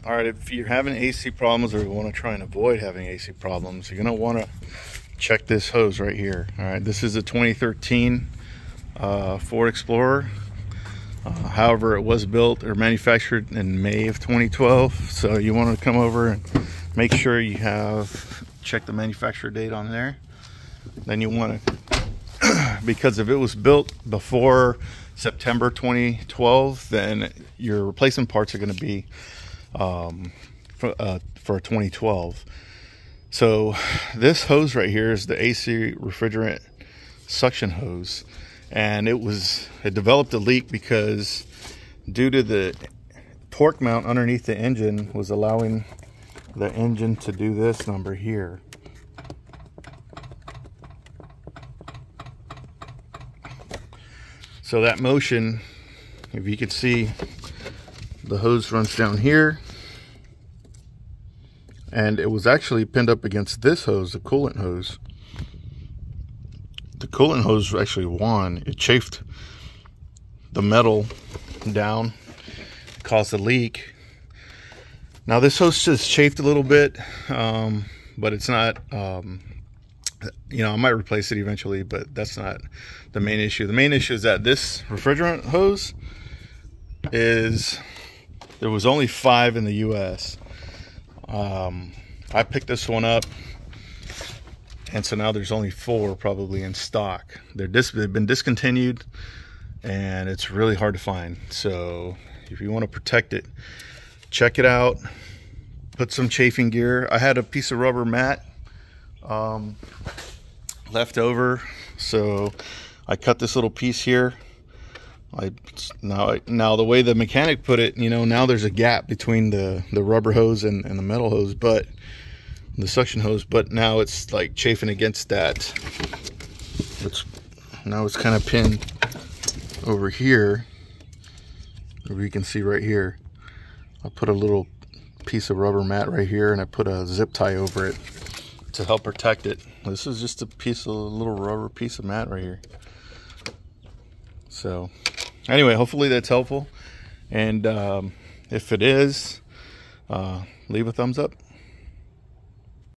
All right, if you're having AC problems or you want to try and avoid having AC problems, you're going to want to check this hose right here. All right, this is a 2013 Ford Explorer. However, it was built or manufactured in May of 2012. So you want to come over and make sure you have check the manufacturer date on there. Then you want to, because if it was built before September 2012, then your replacement parts are going to be for 2012. So this hose right here is the AC refrigerant suction hose, and it developed a leak because due to the torque mount underneath the engine was allowing the engine to do this number here. So that motion, if you could see, the hose runs down here, and it was actually pinned up against this hose, the coolant hose. The coolant hose actually won. It chafed the metal down, caused a leak. Now this hose just chafed a little bit, but it's not, you know, I might replace it eventually, but that's not the main issue. The main issue is that this refrigerant hose there was only 5 in the US. I picked this one up, and so now there's only 4 probably in stock. They've been discontinued, and it's really hard to find. So if you want to protect it, check it out. Put some chafing gear. I had a piece of rubber mat left over, so I cut this little piece here. Now the way the mechanic put it, you know, now there's a gap between the rubber hose and the metal hose, but the suction hose, but now it's like chafing against that. Now it's kind of pinned over here, or you can see right here. I put a little piece of rubber mat right here, and I put a zip tie over it to help protect it. This is just a little rubber piece of mat right here. So anyway, hopefully that's helpful, and if it is, leave a thumbs up.